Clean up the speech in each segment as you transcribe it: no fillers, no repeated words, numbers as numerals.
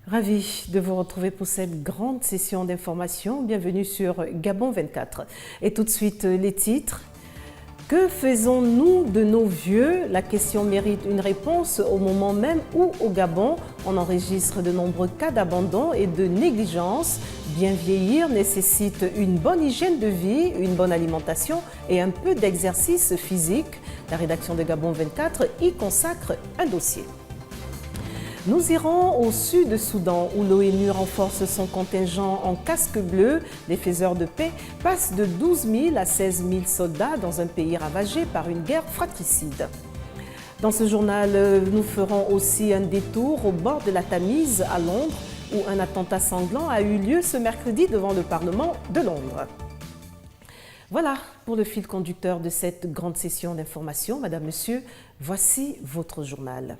Ravi de vous retrouver pour cette grande session d'information. Bienvenue sur Gabon 24. Et tout de suite, les titres. Que faisons-nous de nos vieux? La question mérite une réponse au moment même où, au Gabon, on enregistre de nombreux cas d'abandon et de négligence. Bien vieillir nécessite une bonne hygiène de vie, une bonne alimentation et un peu d'exercice physique. La rédaction de Gabon 24 y consacre un dossier. Nous irons au sud-Soudan où l'ONU renforce son contingent en casque bleu. Les faiseurs de paix passent de 12 000 à 16 000 soldats dans un pays ravagé par une guerre fratricide. Dans ce journal, nous ferons aussi un détour au bord de la Tamise à Londres où un attentat sanglant a eu lieu ce mercredi devant le Parlement de Londres. Voilà pour le fil conducteur de cette grande session d'information. Madame, Monsieur, voici votre journal.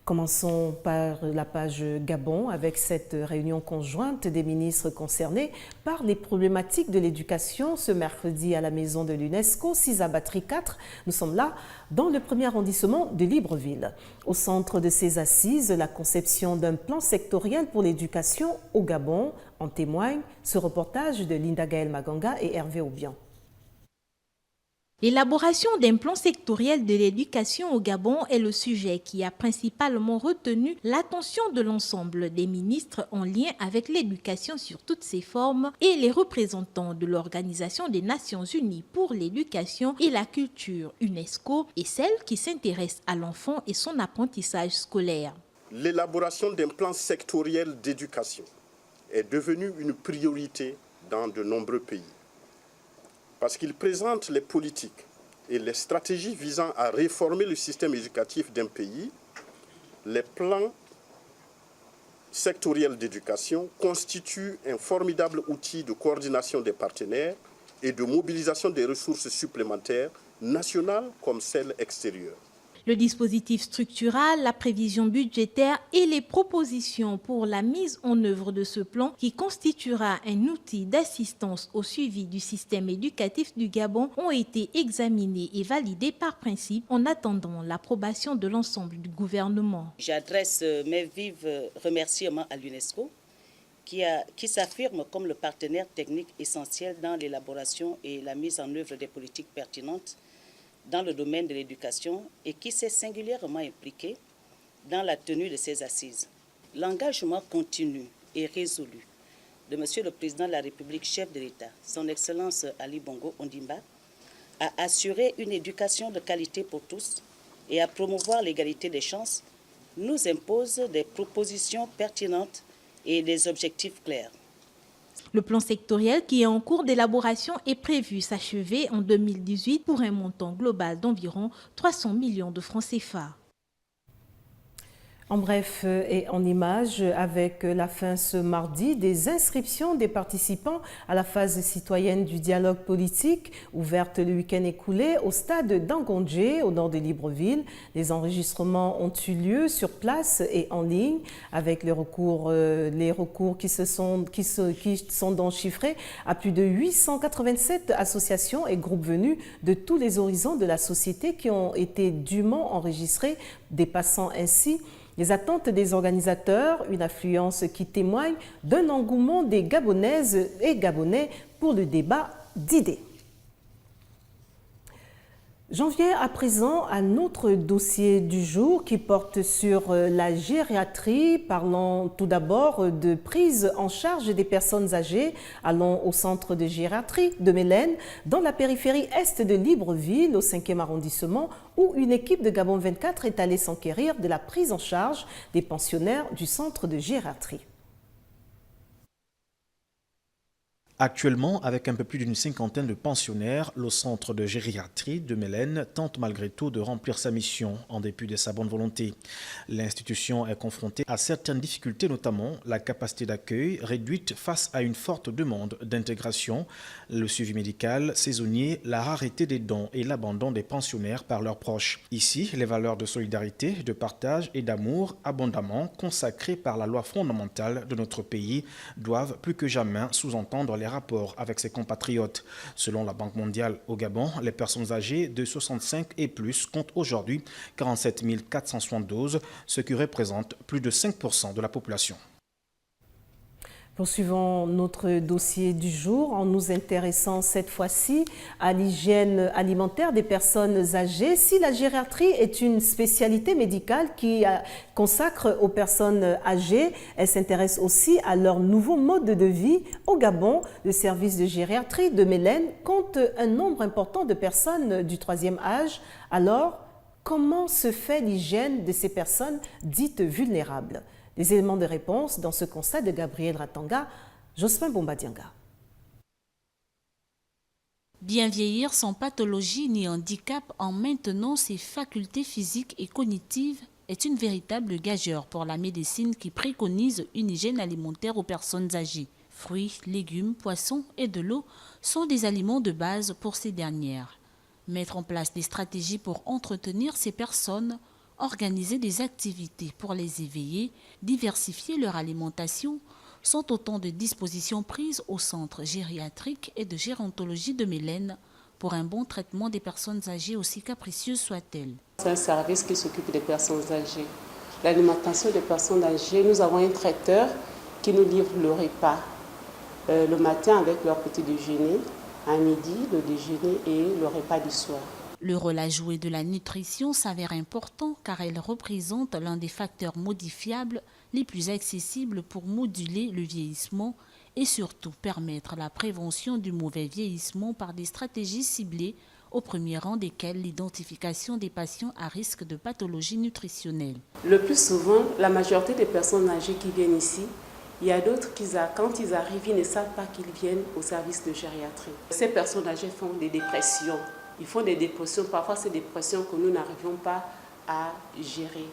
Commençons par la page Gabon avec cette réunion conjointe des ministres concernés par les problématiques de l'éducation ce mercredi à la maison de l'UNESCO, 6 à Batterie 4. Nous sommes là dans le premier arrondissement de Libreville. Au centre de ces assises, la conception d'un plan sectoriel pour l'éducation au Gabon. En témoigne ce reportage de Linda Gaël Maganga et Hervé Aubian. L'élaboration d'un plan sectoriel de l'éducation au Gabon est le sujet qui a principalement retenu l'attention de l'ensemble des ministres en lien avec l'éducation sur toutes ses formes et les représentants de l'Organisation des Nations Unies pour l'éducation et la culture UNESCO et celle qui s'intéresse à l'enfant et son apprentissage scolaire. L'élaboration d'un plan sectoriel d'éducation est devenue une priorité dans de nombreux pays. Parce qu'il présente les politiques et les stratégies visant à réformer le système éducatif d'un pays, les plans sectoriels d'éducation constituent un formidable outil de coordination des partenaires et de mobilisation des ressources supplémentaires, nationales comme celles extérieures. Le dispositif structural, la prévision budgétaire et les propositions pour la mise en œuvre de ce plan qui constituera un outil d'assistance au suivi du système éducatif du Gabon ont été examinés et validés par principe en attendant l'approbation de l'ensemble du gouvernement. J'adresse mes vifs remerciements à l'UNESCO qui s'affirme comme le partenaire technique essentiel dans l'élaboration et la mise en œuvre des politiques pertinentes dans le domaine de l'éducation et qui s'est singulièrement impliqué dans la tenue de ces assises. L'engagement continu et résolu de Monsieur le Président de la République, chef de l'État, son Excellence Ali Bongo Ondimba, à assurer une éducation de qualité pour tous et à promouvoir l'égalité des chances, nous impose des propositions pertinentes et des objectifs clairs. Le plan sectoriel qui est en cours d'élaboration est prévu s'achever en 2018 pour un montant global d'environ 300 millions de francs CFA. En bref et en images, avec la fin ce mardi des inscriptions des participants à la phase citoyenne du dialogue politique, ouverte le week-end écoulé au stade d'Angondje, au nord de Libreville. Les enregistrements ont eu lieu sur place et en ligne, avec les recours qui sont donc chiffrés à plus de 887 associations et groupes venus de tous les horizons de la société qui ont été dûment enregistrés, dépassant ainsi les attentes des organisateurs, une affluence qui témoigne d'un engouement des Gabonaises et Gabonais pour le débat d'idées. J'en viens à présent à notre dossier du jour qui porte sur la gériatrie. Parlons tout d'abord de prise en charge des personnes âgées. Allons au centre de gériatrie de Mélène, dans la périphérie est de Libreville, au 5e arrondissement, où une équipe de Gabon 24 est allée s'enquérir de la prise en charge des pensionnaires du centre de gériatrie. Actuellement, avec un peu plus d'une cinquantaine de pensionnaires, le centre de gériatrie de Mélène tente malgré tout de remplir sa mission en dépit de sa bonne volonté. L'institution est confrontée à certaines difficultés, notamment la capacité d'accueil réduite face à une forte demande d'intégration, le suivi médical saisonnier, la rareté des dons et l'abandon des pensionnaires par leurs proches. Ici, les valeurs de solidarité, de partage et d'amour abondamment consacrées par la loi fondamentale de notre pays doivent plus que jamais sous-entendre les rapports avec ses compatriotes. Selon la Banque mondiale au Gabon, les personnes âgées de 65 et plus comptent aujourd'hui 47 472, ce qui représente plus de 5% de la population. Poursuivons notre dossier du jour en nous intéressant cette fois-ci à l'hygiène alimentaire des personnes âgées. Si la gériatrie est une spécialité médicale qui consacre aux personnes âgées, elle s'intéresse aussi à leur nouveau mode de vie. Au Gabon, le service de gériatrie de Mélène compte un nombre important de personnes du 3e âge. Alors, comment se fait l'hygiène de ces personnes dites vulnérables? Les éléments de réponse dans ce constat de Gabriel Ratanga, Jospin Bombadianga. Bien vieillir sans pathologie ni handicap en maintenant ses facultés physiques et cognitives est une véritable gageure pour la médecine qui préconise une hygiène alimentaire aux personnes âgées. Fruits, légumes, poissons et de l'eau sont des aliments de base pour ces dernières. Mettre en place des stratégies pour entretenir ces personnes, organiser des activités pour les éveiller, diversifier leur alimentation, sont autant de dispositions prises au centre gériatrique et de gérontologie de Mélène pour un bon traitement des personnes âgées aussi capricieuses soient-elles. C'est un service qui s'occupe des personnes âgées. L'alimentation des personnes âgées, nous avons un traiteur qui nous livre le repas le matin avec leur petit déjeuner, à midi, le déjeuner et le repas du soir. Le rôle à jouer de la nutrition s'avère important car elle représente l'un des facteurs modifiables les plus accessibles pour moduler le vieillissement et surtout permettre la prévention du mauvais vieillissement par des stratégies ciblées, au premier rang desquelles l'identification des patients à risque de pathologie nutritionnelle. Le plus souvent, la majorité des personnes âgées qui viennent ici, il y a d'autres qui, quand ils arrivent, ils ne savent pas qu'ils viennent au service de gériatrie. Ces personnes âgées font des dépressions. Ils font des dépressions, parfois c'est des dépressions que nous n'arrivons pas à gérer.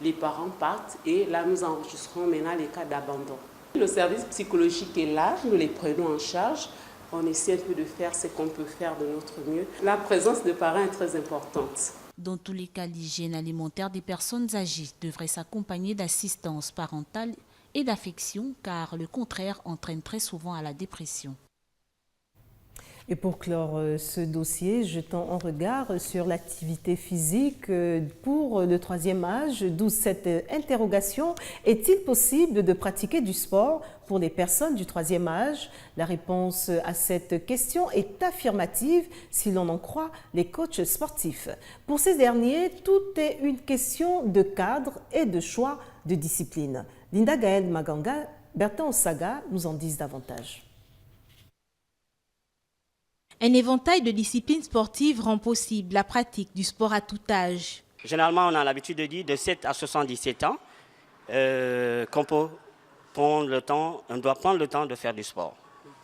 Les parents partent et là nous enregistrons maintenant les cas d'abandon. Le service psychologique est là, nous les prenons en charge. On essaie un peu de faire ce qu'on peut faire de notre mieux. La présence de parents est très importante. Dans tous les cas, l'hygiène alimentaire des personnes âgées devrait s'accompagner d'assistance parentale et d'affection car le contraire entraîne très souvent à la dépression. Et pour clore ce dossier, jetons un regard sur l'activité physique pour le 3e âge, d'où cette interrogation. Est-il possible de pratiquer du sport pour les personnes du 3e âge? La réponse à cette question est affirmative si l'on en croit les coachs sportifs. Pour ces derniers, tout est une question de cadre et de choix de discipline. Linda Gaël Maganga, Bertrand Osaga nous en disent davantage. Un éventail de disciplines sportives rend possible la pratique du sport à tout âge. Généralement, on a l'habitude de dire de 7 à 77 ans qu'on peut prendre le temps, on doit prendre le temps de faire du sport.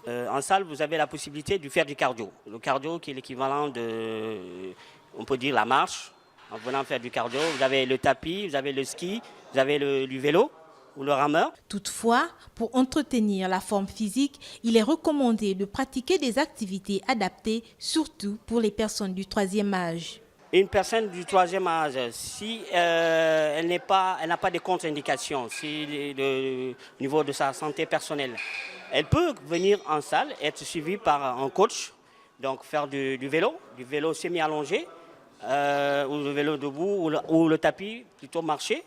En salle, vous avez la possibilité de faire du cardio. Le cardio qui est l'équivalent de, on peut dire, la marche. En venant faire du cardio, vous avez le tapis, vous avez le ski, vous avez du vélo ou le rameur. Toutefois, pour entretenir la forme physique, il est recommandé de pratiquer des activités adaptées, surtout pour les personnes du 3e âge. Une personne du 3e âge, si elle n'a pas de contre-indications, si au niveau de sa santé personnelle, elle peut venir en salle, être suivie par un coach, donc faire du vélo semi-allongé, ou le vélo debout, ou le tapis, plutôt marcher,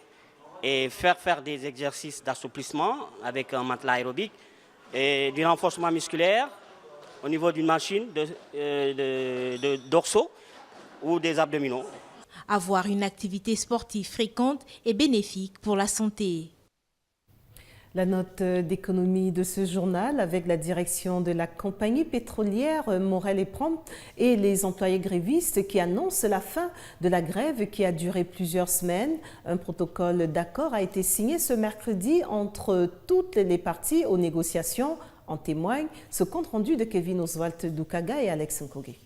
et faire des exercices d'assouplissement avec un matelas aérobique et du renforcement musculaire au niveau d'une machine de dorsaux ou des abdominaux. Avoir une activité sportive fréquente est bénéfique pour la santé. La note d'économie de ce journal avec la direction de la compagnie pétrolière Morel et Prom et les employés grévistes qui annoncent la fin de la grève qui a duré plusieurs semaines. Un protocole d'accord a été signé ce mercredi entre toutes les parties aux négociations. En témoigne ce compte-rendu de Kevin Oswald Dukaga et Alex Nkoge.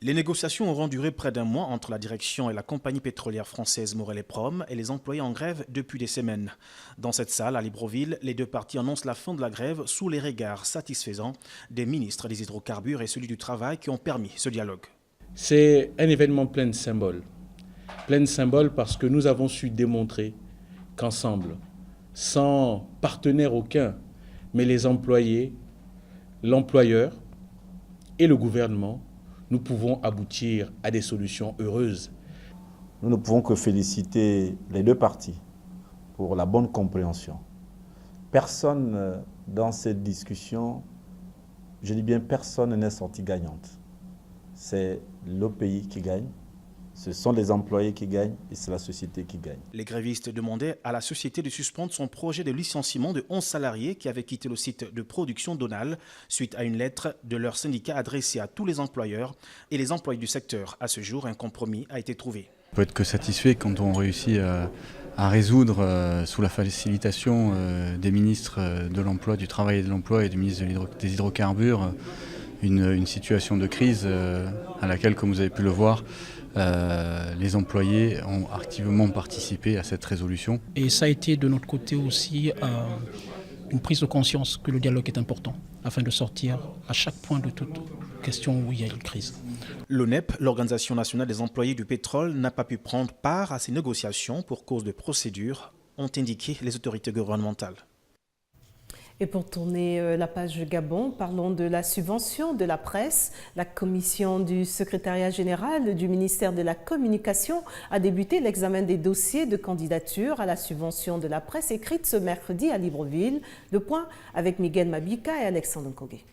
Les négociations auront duré près d'un mois entre la direction et la compagnie pétrolière française Morel et Prom et les employés en grève depuis des semaines. Dans cette salle à Libreville, les deux parties annoncent la fin de la grève sous les regards satisfaisants des ministres des hydrocarbures et celui du travail qui ont permis ce dialogue. C'est un événement plein de symboles. Plein de symboles parce que nous avons su démontrer qu'ensemble, sans partenaire aucun, mais les employés, l'employeur et le gouvernement, nous pouvons aboutir à des solutions heureuses. Nous ne pouvons que féliciter les deux parties pour la bonne compréhension. Personne dans cette discussion, je dis bien personne n'est sorti gagnante. C'est le pays qui gagne, ce sont les employés qui gagnent et c'est la société qui gagne. Les grévistes demandaient à la société de suspendre son projet de licenciement de 11 salariés qui avaient quitté le site de production Donald suite à une lettre de leur syndicat adressée à tous les employeurs et les employés du secteur. À ce jour, un compromis a été trouvé. On peut être que satisfait quand on réussit à résoudre, sous la facilitation des ministres de l'Emploi, du Travail et de l'Emploi et du ministre des Hydrocarbures, une situation de crise à laquelle, comme vous avez pu le voir, les employés ont activement participé à cette résolution. Et ça a été de notre côté aussi une prise de conscience que le dialogue est important afin de sortir à chaque point de toute question où il y a une crise. L'ONEP, l'Organisation nationale des employés du pétrole, n'a pas pu prendre part à ces négociations pour cause de procédure, ont indiqué les autorités gouvernementales. Et pour tourner la page Gabon, parlons de la subvention de la presse. La commission du secrétariat général du ministère de la Communication a débuté l'examen des dossiers de candidature à la subvention de la presse écrite ce mercredi à Libreville. Le point avec Miguel Mabika et Alexandre Nkogé.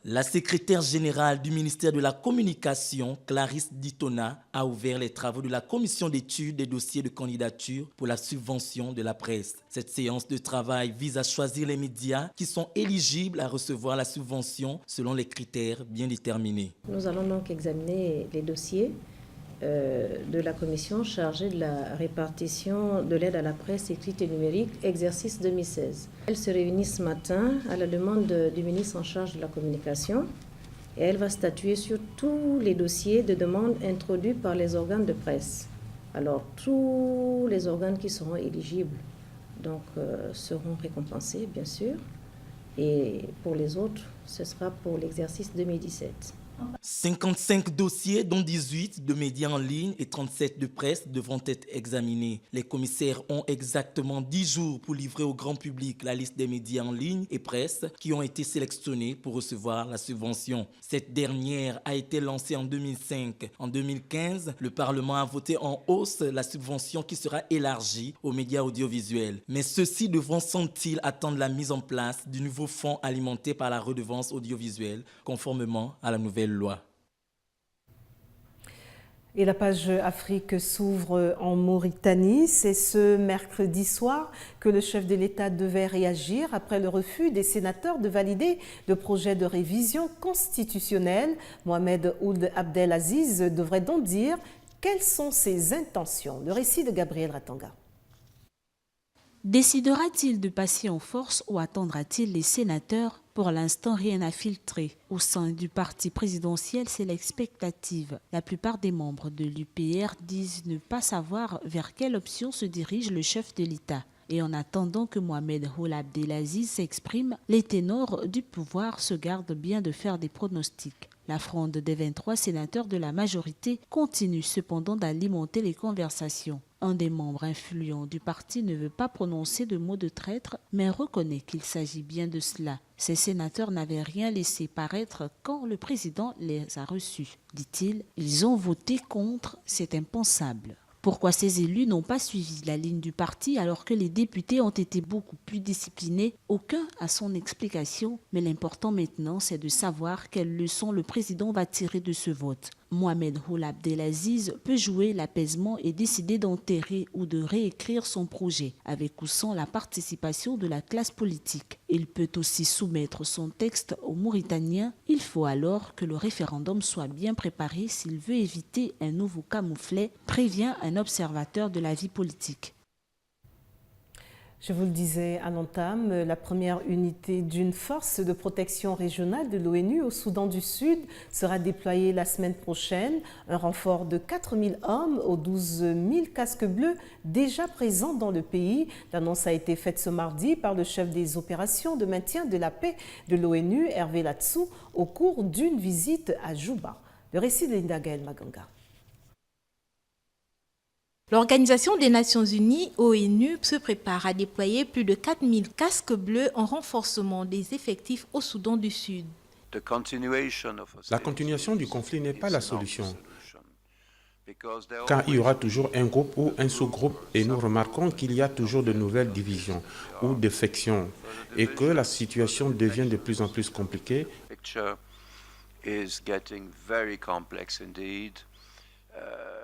La secrétaire générale du ministère de la Communication, Clarisse Ditona, a ouvert les travaux de la commission d'étude des dossiers de candidature pour la subvention de la presse. Cette séance de travail vise à choisir les médias qui sont éligibles à recevoir la subvention selon les critères bien déterminés. Nous allons donc examiner les dossiers de la commission chargée de la répartition de l'aide à la presse écrite et numérique, exercice 2016. Elle se réunit ce matin à la demande du ministre en charge de la communication et elle va statuer sur tous les dossiers de demande introduits par les organes de presse. Alors, tous les organes qui seront éligibles donc, seront récompensés, bien sûr, et pour les autres, ce sera pour l'exercice 2017. 55 dossiers, dont 18 de médias en ligne et 37 de presse, devront être examinés. Les commissaires ont exactement 10 jours pour livrer au grand public la liste des médias en ligne et presse qui ont été sélectionnés pour recevoir la subvention. Cette dernière a été lancée en 2005. En 2015, le Parlement a voté en hausse la subvention qui sera élargie aux médias audiovisuels. Mais ceux-ci devront, semble-t-il, attendre la mise en place du nouveau fonds alimenté par la redevance audiovisuelle, conformément à la nouvelle loi. Et la page Afrique s'ouvre en Mauritanie. C'est ce mercredi soir que le chef de l'État devait réagir après le refus des sénateurs de valider le projet de révision constitutionnelle. Mohamed Ould Abdelaziz devrait donc dire quelles sont ses intentions. Le récit de Gabriel Ratanga. Décidera-t-il de passer en force ou attendra-t-il les sénateurs? Pour l'instant, rien n'a filtré. Au sein du parti présidentiel, c'est l'expectative. La plupart des membres de l'UPR disent ne pas savoir vers quelle option se dirige le chef de l'État. Et en attendant que Mohamed Ould Abdelaziz s'exprime, les ténors du pouvoir se gardent bien de faire des pronostics. La fronde des 23 sénateurs de la majorité continue cependant d'alimenter les conversations. Un des membres influents du parti ne veut pas prononcer de mots de traître, mais reconnaît qu'il s'agit bien de cela. Ces sénateurs n'avaient rien laissé paraître quand le président les a reçus. Dit-il, ils ont voté contre, c'est impensable. Pourquoi ces élus n'ont pas suivi la ligne du parti alors que les députés ont été beaucoup plus disciplinés? Aucun a son explication, mais l'important maintenant c'est de savoir quelles leçons le président va tirer de ce vote. Mohamed Ould Abdelaziz peut jouer l'apaisement et décider d'enterrer ou de réécrire son projet, avec ou sans la participation de la classe politique. Il peut aussi soumettre son texte aux Mauritaniens. Il faut alors que le référendum soit bien préparé s'il veut éviter un nouveau camouflet, prévient un observateur de la vie politique. Je vous le disais à l'entame, la première unité d'une force de protection régionale de l'ONU au Soudan du Sud sera déployée la semaine prochaine. Un renfort de 4000 hommes aux 12 000 casques bleus déjà présents dans le pays. L'annonce a été faite ce mardi par le chef des opérations de maintien de la paix de l'ONU, Hervé Latsou, au cours d'une visite à Juba. Le récit de Linda Gaël Maganga. L'Organisation des Nations Unies, ONU, se prépare à déployer plus de 4000 casques bleus en renforcement des effectifs au Soudan du Sud. La continuation du conflit n'est pas la solution. Car il y aura toujours un groupe ou un sous-groupe et nous remarquons qu'il y a toujours de nouvelles divisions ou défections et que la situation devient de plus en plus compliquée.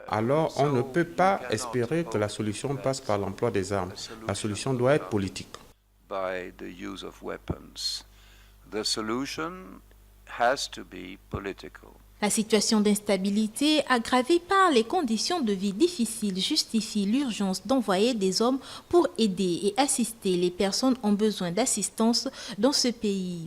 Alors on ne peut pas espérer que la solution passe par l'emploi des armes. La solution doit être politique. La situation d'instabilité aggravée par les conditions de vie difficiles justifie l'urgence d'envoyer des hommes pour aider et assister les personnes en besoin d'assistance dans ce pays.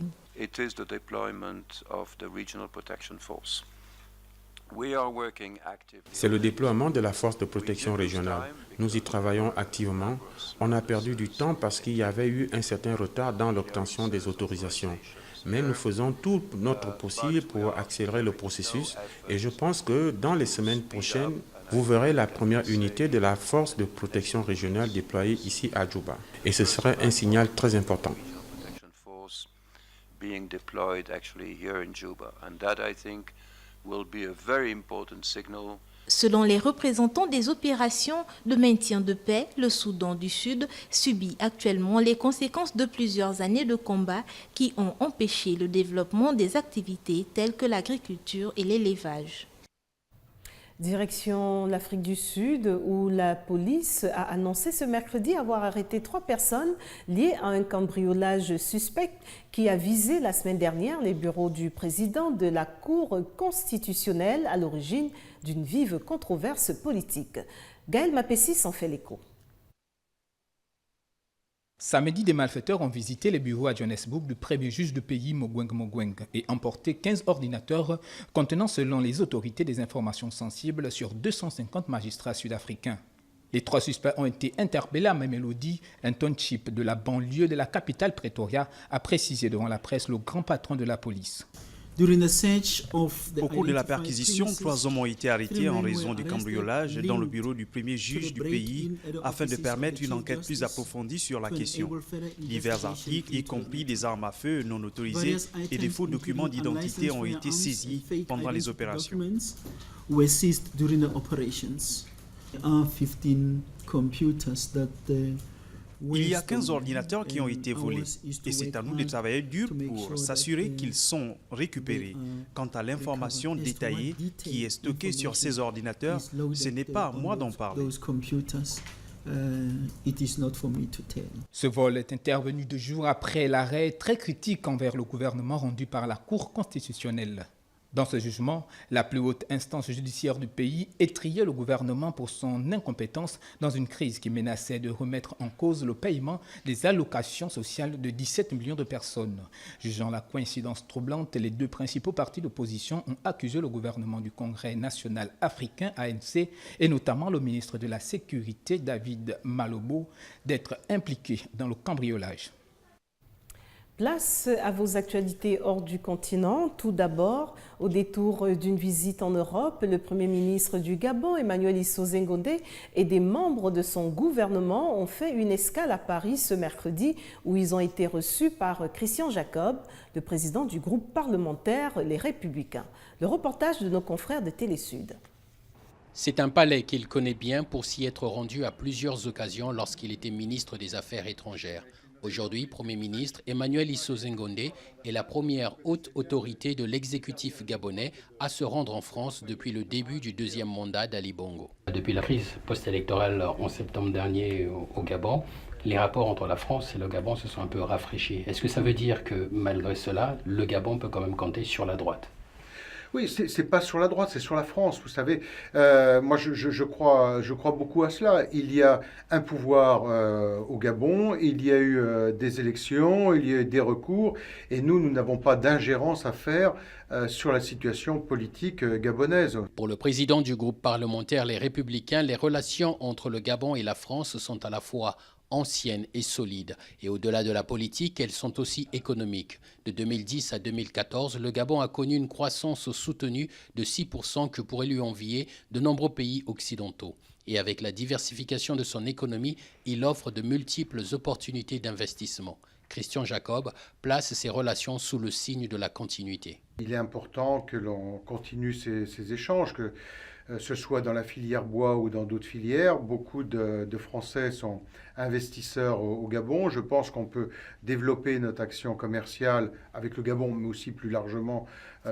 C'est le déploiement de la force de protection régionale. Nous y travaillons activement. On a perdu du temps parce qu'il y avait eu un certain retard dans l'obtention des autorisations. Mais nous faisons tout notre possible pour accélérer le processus et je pense que dans les semaines prochaines, vous verrez la première unité de la force de protection régionale déployée ici à Djouba. Et ce serait un signal très important. Selon les représentants des opérations de maintien de paix, le Soudan du Sud subit actuellement les conséquences de plusieurs années de combats qui ont empêché le développement des activités telles que l'agriculture et l'élevage. Direction l'Afrique du Sud, où la police a annoncé ce mercredi avoir arrêté 3 personnes liées à un cambriolage suspect qui a visé la semaine dernière les bureaux du président de la Cour constitutionnelle à l'origine d'une vive controverse politique. Gaël Mapessi s'en fait l'écho. Samedi, des malfaiteurs ont visité les bureaux à Johannesburg du premier juge du pays, Mogweng Mogweng, et emporté 15 ordinateurs contenant, selon les autorités, des informations sensibles sur 250 magistrats sud-africains. Les 3 suspects ont été interpellés à Mamelodi, un township de la banlieue de la capitale Pretoria, a précisé devant la presse le grand patron de la police. Au cours de la perquisition, 3 hommes ont été arrêtés en raison du cambriolage dans le bureau du premier juge du pays afin de permettre une enquête plus approfondie sur la question. Divers articles, y compris des armes à feu non autorisées et des faux documents d'identité ont été saisis pendant les opérations. Il y a 15 ordinateurs qui ont été volés et c'est à nous de travailler dur pour s'assurer qu'ils sont récupérés. Quant à l'information détaillée qui est stockée sur ces ordinateurs, ce n'est pas à moi d'en parler. Ce vol est intervenu 2 jours après l'arrêt très critique envers le gouvernement rendu par la Cour constitutionnelle. Dans ce jugement, la plus haute instance judiciaire du pays étrillait le gouvernement pour son incompétence dans une crise qui menaçait de remettre en cause le paiement des allocations sociales de 17 millions de personnes. Jugeant la coïncidence troublante, les 2 principaux partis d'opposition ont accusé le gouvernement du Congrès national africain, ANC, et notamment le ministre de la Sécurité, David Malobo, d'être impliqué dans le cambriolage. Place à vos actualités hors du continent. Tout d'abord, au détour d'une visite en Europe, le Premier ministre du Gabon, Emmanuel Issozé Ngondé, et des membres de son gouvernement ont fait une escale à Paris ce mercredi où ils ont été reçus par Christian Jacob, le président du groupe parlementaire Les Républicains. Le reportage de nos confrères de Télé-Sud. C'est un palais qu'il connaît bien pour s'y être rendu à plusieurs occasions lorsqu'il était ministre des Affaires étrangères. Aujourd'hui, Premier ministre, Emmanuel Issozé Ngondé est la première haute autorité de l'exécutif gabonais à se rendre en France depuis le début du 2e mandat d'Ali Bongo. Depuis la crise post-électorale en septembre dernier au Gabon, les rapports entre la France et le Gabon se sont un peu rafraîchis. Est-ce que ça veut dire que malgré cela, le Gabon peut quand même compter sur la droite ? Oui, c'est pas sur la droite, c'est sur la France. Vous savez, moi je crois beaucoup à cela. Il y a un pouvoir au Gabon, il y a eu des élections, il y a eu des recours, et nous n'avons pas d'ingérence à faire sur la situation politique gabonaise. Pour le président du groupe parlementaire Les Républicains, les relations entre le Gabon et la France sont à la fois anciennes et solides. Et au-delà de la politique, elles sont aussi économiques. De 2010 à 2014, le Gabon a connu une croissance soutenue de 6% que pourraient lui envier de nombreux pays occidentaux. Et avec la diversification de son économie, il offre de multiples opportunités d'investissement. Christian Jacob place ces relations sous le signe de la continuité. Il est important que l'on continue ces échanges, que ce soit dans la filière bois ou dans d'autres filières. Beaucoup de Français sont investisseurs au Gabon. Je pense qu'on peut développer notre action commerciale avec le Gabon, mais aussi plus largement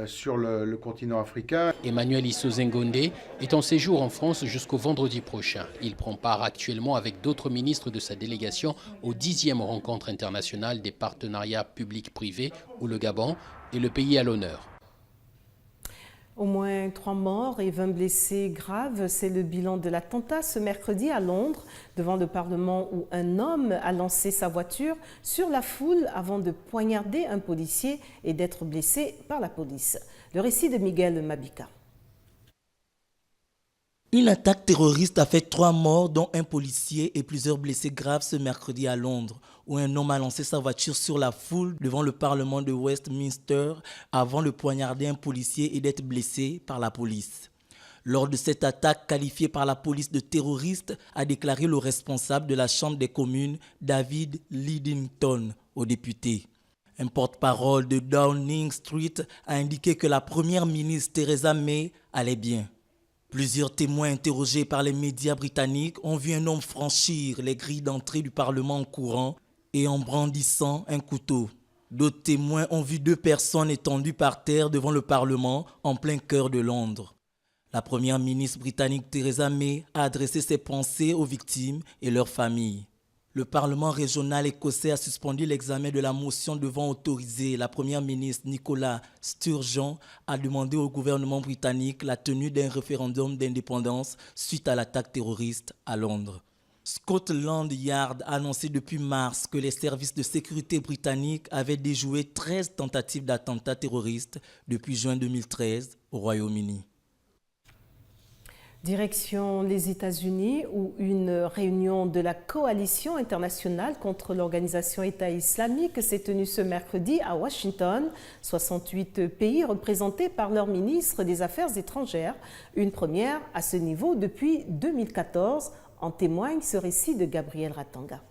sur le continent africain. Emmanuel Isozengonde est en séjour en France jusqu'au vendredi prochain. Il prend part actuellement avec d'autres ministres de sa délégation aux 10e rencontre internationale des partenariats publics-privés où le Gabon est le pays à l'honneur. Au moins 3 morts et 20 blessés graves, c'est le bilan de l'attentat ce mercredi à Londres, devant le Parlement où un homme a lancé sa voiture sur la foule avant de poignarder un policier et d'être blessé par la police. Le récit de Miguel Mabika. Une attaque terroriste a fait 3 morts, dont un policier et plusieurs blessés graves ce mercredi à Londres, où un homme a lancé sa voiture sur la foule devant le Parlement de Westminster avant de poignarder un policier et d'être blessé par la police. Lors de cette attaque qualifiée par la police de terroriste, a déclaré le responsable de la Chambre des communes, David Lidington, aux députés. Un porte-parole de Downing Street a indiqué que la première ministre Theresa May allait bien. Plusieurs témoins interrogés par les médias britanniques ont vu un homme franchir les grilles d'entrée du Parlement en courant et en brandissant un couteau. D'autres témoins ont vu 2 personnes étendues par terre devant le Parlement en plein cœur de Londres. La première ministre britannique Theresa May a adressé ses pensées aux victimes et leurs familles. Le Parlement régional écossais a suspendu l'examen de la motion devant autoriser la première ministre Nicola Sturgeon à demander au gouvernement britannique la tenue d'un référendum d'indépendance suite à l'attaque terroriste à Londres. Scotland Yard a annoncé depuis mars que les services de sécurité britanniques avaient déjoué 13 tentatives d'attentats terroristes depuis juin 2013 au Royaume-Uni. Direction les États-Unis où une réunion de la coalition internationale contre l'organisation État islamique s'est tenue ce mercredi à Washington. 68 pays représentés par leurs ministres des Affaires étrangères. Une première à ce niveau depuis 2014. En témoigne ce récit de Gabriel Ratanga.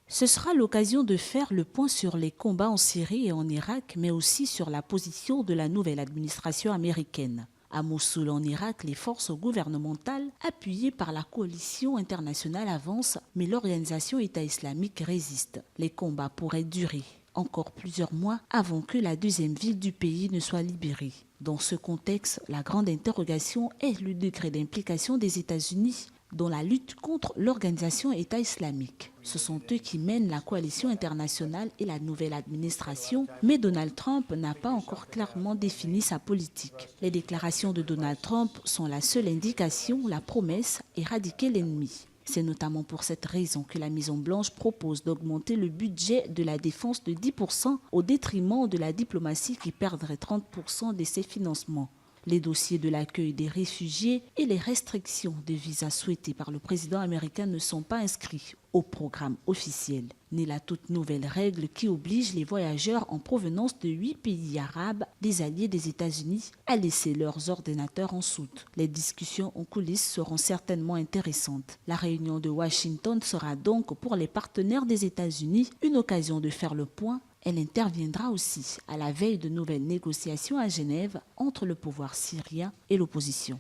Ce sera l'occasion de faire le point sur les combats en Syrie et en Irak, mais aussi sur la position de la nouvelle administration américaine. À Mossoul, en Irak, les forces gouvernementales, appuyées par la coalition internationale, avancent, mais l'organisation État islamique résiste. Les combats pourraient durer encore plusieurs mois avant que la deuxième ville du pays ne soit libérée. Dans ce contexte, la grande interrogation est le degré d'implication des États-Unis dans la lutte contre l'organisation État islamique. Ce sont eux qui mènent la coalition internationale et la nouvelle administration, mais Donald Trump n'a pas encore clairement défini sa politique. Les déclarations de Donald Trump sont la seule indication, la promesse éradiquer l'ennemi. C'est notamment pour cette raison que la Maison-Blanche propose d'augmenter le budget de la défense de 10% au détriment de la diplomatie qui perdrait 30% de ses financements. Les dossiers de l'accueil des réfugiés et les restrictions de visas souhaitées par le président américain ne sont pas inscrits au programme officiel, ni la toute nouvelle règle qui oblige les voyageurs en provenance de 8 pays arabes, des alliés des États-Unis, à laisser leurs ordinateurs en soute. Les discussions en coulisses seront certainement intéressantes. La réunion de Washington sera donc pour les partenaires des États-Unis une occasion de faire le point. Elle interviendra aussi à la veille de nouvelles négociations à Genève entre le pouvoir syrien et l'opposition.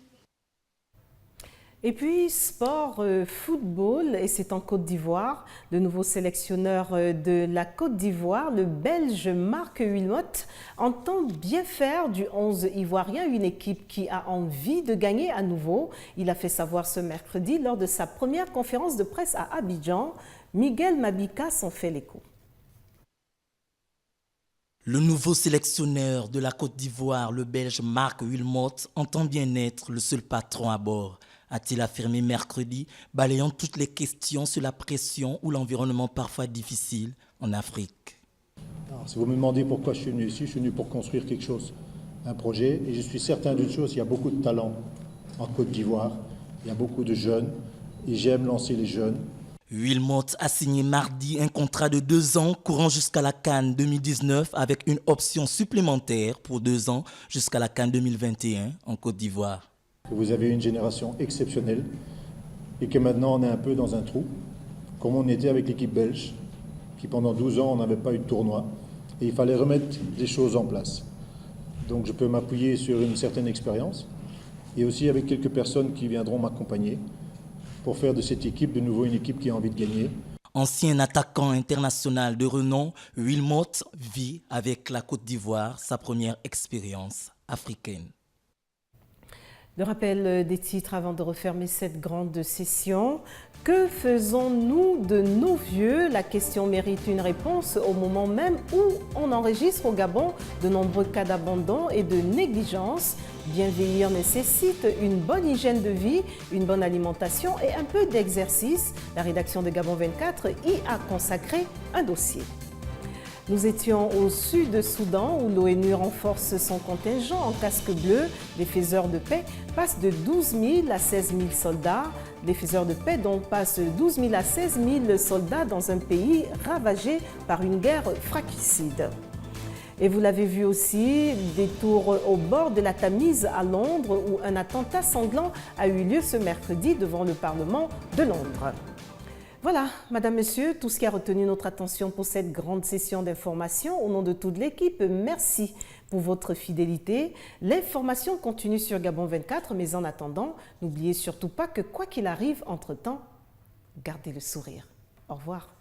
Et puis, sport, football, et c'est en Côte d'Ivoire. Le nouveau sélectionneur de la Côte d'Ivoire, le Belge Marc Wilmot, entend bien faire du 11 ivoirien une équipe qui a envie de gagner à nouveau. Il a fait savoir ce mercredi lors de sa première conférence de presse à Abidjan. Miguel Mabika s'en fait l'écho. Le nouveau sélectionneur de la Côte d'Ivoire, le Belge Marc Wilmot, entend bien être le seul patron à bord, a-t-il affirmé mercredi, balayant toutes les questions sur la pression ou l'environnement parfois difficile en Afrique. Alors, si vous me demandez pourquoi je suis venu ici, je suis venu pour construire quelque chose, un projet, et je suis certain d'une chose, il y a beaucoup de talent en Côte d'Ivoire, il y a beaucoup de jeunes, et j'aime lancer les jeunes. Wilmot a signé mardi un contrat de 2 ans courant jusqu'à la CAN 2019 avec une option supplémentaire pour 2 ans jusqu'à la CAN 2021 en Côte d'Ivoire. Vous avez une génération exceptionnelle et que maintenant on est un peu dans un trou, comme on était avec l'équipe belge. qui pendant 12 ans, on n'avait pas eu de tournoi. Et il fallait remettre des choses en place. Donc je peux m'appuyer sur une certaine expérience et aussi avec quelques personnes qui viendront m'accompagner pour faire de cette équipe de nouveau une équipe qui a envie de gagner. Ancien attaquant international de renom, Wilmot vit avec la Côte d'Ivoire sa première expérience africaine. Le rappel des titres avant de refermer cette grande session. Que faisons-nous de nos vieux? La question mérite une réponse au moment même où on enregistre au Gabon de nombreux cas d'abandon et de négligence. Bien vieillir nécessite une bonne hygiène de vie, une bonne alimentation et un peu d'exercice. La rédaction de Gabon 24 y a consacré un dossier. Nous étions au sud-Soudan où l'ONU renforce son contingent en casque bleu. Les faiseurs de paix passent de 12 000 à 16 000 soldats. Les faiseurs de paix donc passent 12 000 à 16 000 soldats dans un pays ravagé par une guerre fratricide. Et vous l'avez vu aussi, des tours au bord de la Tamise à Londres où un attentat sanglant a eu lieu ce mercredi devant le Parlement de Londres. Voilà, Madame, Monsieur, tout ce qui a retenu notre attention pour cette grande session d'information. Au nom de toute l'équipe, merci pour votre fidélité. L'information continue sur Gabon 24, mais en attendant, n'oubliez surtout pas que quoi qu'il arrive entre-temps, gardez le sourire. Au revoir.